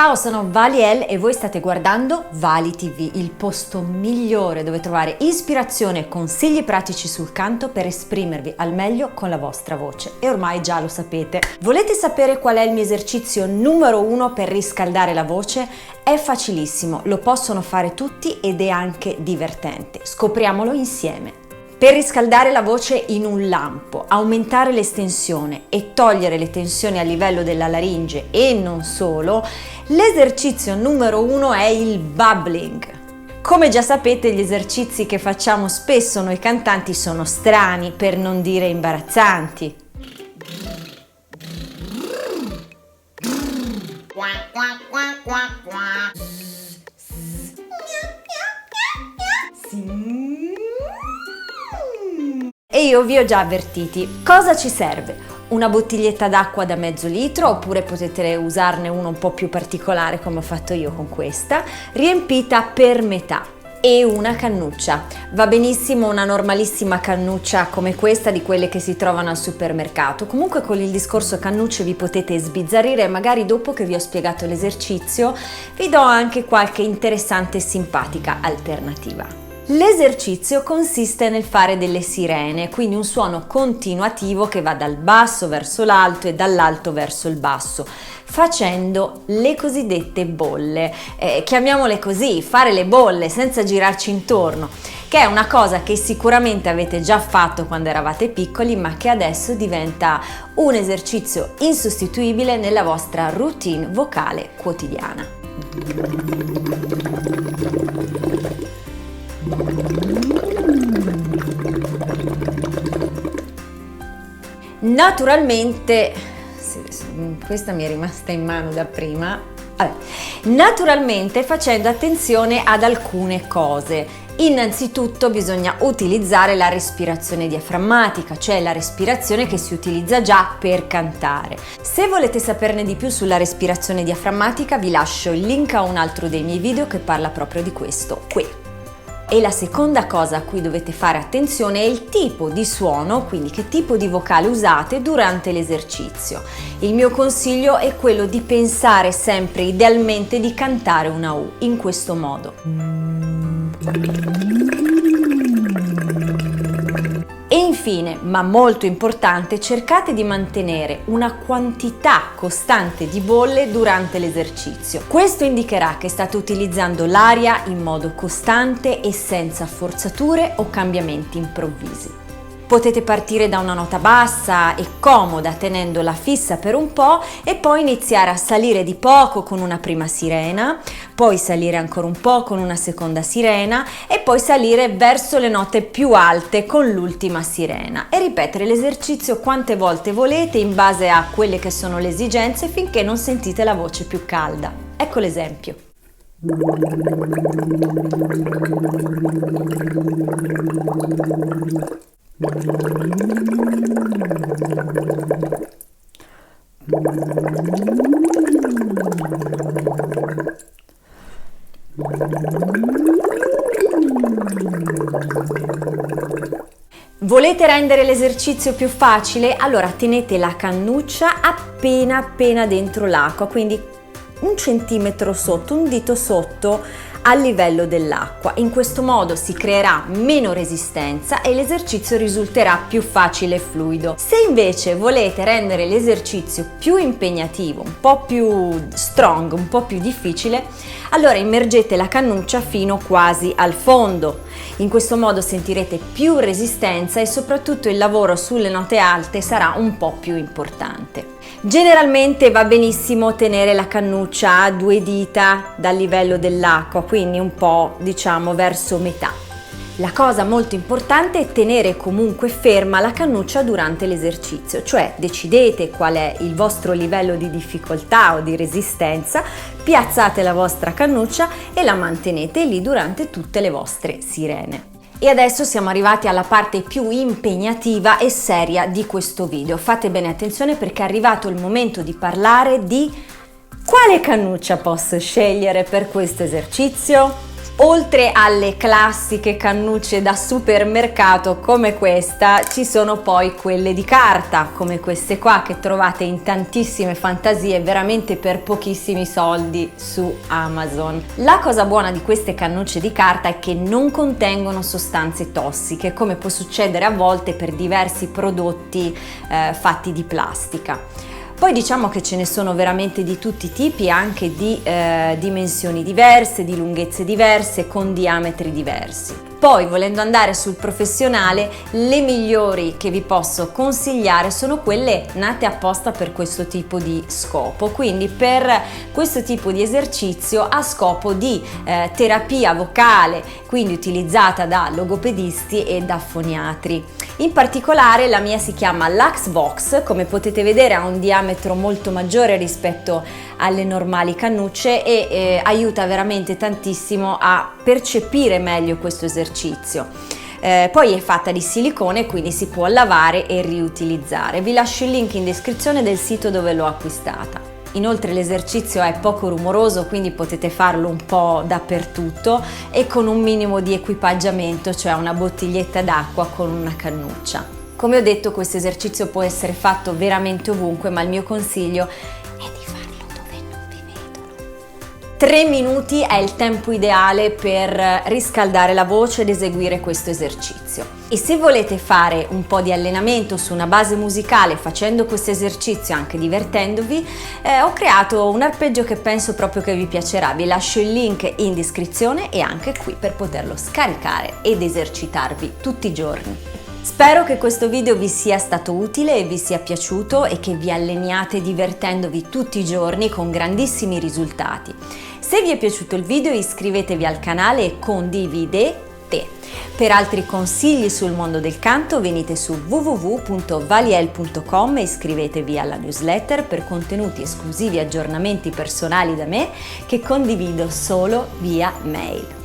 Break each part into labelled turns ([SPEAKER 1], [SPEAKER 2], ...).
[SPEAKER 1] Ciao, sono Valiel e voi state guardando Vali TV, il posto migliore dove trovare ispirazione e consigli pratici sul canto per esprimervi al meglio con la vostra voce. E ormai già lo sapete. Volete sapere qual è il mio esercizio numero 1 per riscaldare la voce? È facilissimo, lo possono fare tutti ed è anche divertente. Scopriamolo insieme. Per riscaldare la voce in un lampo, aumentare l'estensione e togliere le tensioni a livello della laringe e non solo, l'esercizio numero 1 è il bubbling. Come già sapete, gli esercizi che facciamo spesso noi cantanti sono strani, per non dire imbarazzanti. E io vi ho già avvertiti. Cosa ci serve? Una bottiglietta d'acqua da mezzo litro, oppure potete usarne uno un po' più particolare come ho fatto io con questa, riempita per metà, e una cannuccia. Va benissimo una normalissima cannuccia come questa, di quelle che si trovano al supermercato. Comunque con il discorso cannucce vi potete sbizzarrire e magari dopo che vi ho spiegato l'esercizio vi do anche qualche interessante e simpatica alternativa. L'esercizio consiste nel fare delle sirene, quindi un suono continuativo che va dal basso verso l'alto e dall'alto verso il basso, facendo le cosiddette bolle, chiamiamole così, fare le bolle senza girarci intorno, che è una cosa che sicuramente avete già fatto quando eravate piccoli, ma che adesso diventa un esercizio insostituibile nella vostra routine vocale quotidiana. Naturalmente, questa mi è rimasta in mano da prima. Naturalmente facendo attenzione ad alcune cose. Innanzitutto bisogna utilizzare la respirazione diaframmatica, cioè la respirazione che si utilizza già per cantare. Se volete saperne di più sulla respirazione diaframmatica vi lascio il link a un altro dei miei video che parla proprio di questo qui. E la seconda cosa a cui dovete fare attenzione è il tipo di suono, quindi che tipo di vocale usate durante l'esercizio. Il mio consiglio è quello di pensare sempre idealmente di cantare una U in questo modo. E infine, ma molto importante, cercate di mantenere una quantità costante di bolle durante l'esercizio. Questo indicherà che state utilizzando l'aria in modo costante e senza forzature o cambiamenti improvvisi. Potete partire da una nota bassa e comoda tenendola fissa per un po' e poi iniziare a salire di poco con una prima sirena, poi salire ancora un po' con una seconda sirena e poi salire verso le note più alte con l'ultima sirena e ripetere l'esercizio quante volte volete in base a quelle che sono le esigenze finché non sentite la voce più calda. Ecco l'esempio. Volete rendere l'esercizio più facile? Allora tenete la cannuccia appena dentro l'acqua, quindi 1 centimetro sotto, un dito sotto al livello dell'acqua. In questo modo si creerà meno resistenza e l'esercizio risulterà più facile e fluido. Se invece volete rendere l'esercizio più impegnativo, un po' più strong, un po' più difficile, allora immergete la cannuccia fino quasi al fondo. In questo modo sentirete più resistenza e soprattutto il lavoro sulle note alte sarà un po' più importante. Generalmente va benissimo tenere la cannuccia a 2 dita dal livello dell'acqua, quindi un po' diciamo verso metà. La cosa molto importante è tenere comunque ferma la cannuccia durante l'esercizio, cioè decidete qual è il vostro livello di difficoltà o di resistenza, piazzate la vostra cannuccia e la mantenete lì durante tutte le vostre sirene. E adesso siamo arrivati alla parte più impegnativa e seria di questo video. Fate bene attenzione perché è arrivato il momento di parlare di quale cannuccia posso scegliere per questo esercizio. Oltre alle classiche cannucce da supermercato come questa, ci sono poi quelle di carta, come queste qua che trovate in tantissime fantasie veramente per pochissimi soldi su Amazon. La cosa buona di queste cannucce di carta è che non contengono sostanze tossiche, come può succedere a volte per diversi prodotti fatti di plastica. Poi diciamo che ce ne sono veramente di tutti i tipi, anche di dimensioni diverse, di lunghezze diverse, con diametri diversi. Poi, volendo andare sul professionale, le migliori che vi posso consigliare sono quelle nate apposta per questo tipo di scopo, quindi per questo tipo di esercizio a scopo di terapia vocale, quindi utilizzata da logopedisti e da foniatri. In particolare la mia si chiama Luxvox, come potete vedere ha un diametro molto maggiore rispetto alle normali cannucce e aiuta veramente tantissimo a percepire meglio questo esercizio. Poi è fatta di silicone, quindi si può lavare e riutilizzare. Vi lascio il link in descrizione del sito dove l'ho acquistata. Inoltre l'esercizio è poco rumoroso, quindi potete farlo un po' dappertutto e con un minimo di equipaggiamento, cioè una bottiglietta d'acqua con una cannuccia. Come ho detto, questo esercizio può essere fatto veramente ovunque, ma il mio consiglio è di farlo dove non vi vedono. 3 minuti è il tempo ideale per riscaldare la voce ed eseguire questo esercizio. E se volete fare un po' di allenamento su una base musicale facendo questo esercizio, anche divertendovi, ho creato un arpeggio che penso proprio che vi piacerà. Vi lascio il link in descrizione e anche qui per poterlo scaricare ed esercitarvi tutti i giorni. Spero che questo video vi sia stato utile e vi sia piaciuto e che vi alleniate divertendovi tutti i giorni con grandissimi risultati. Se vi è piaciuto il video iscrivetevi al canale e condividete. Per altri consigli sul mondo del canto venite su www.valiel.com e iscrivetevi alla newsletter per contenuti esclusivi e aggiornamenti personali da me che condivido solo via mail.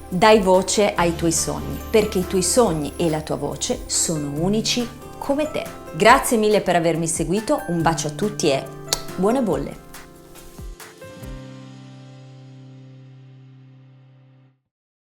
[SPEAKER 1] Dai voce ai tuoi sogni, perché i tuoi sogni e la tua voce sono unici come te. Grazie mille per avermi seguito, un bacio a tutti e buone bolle!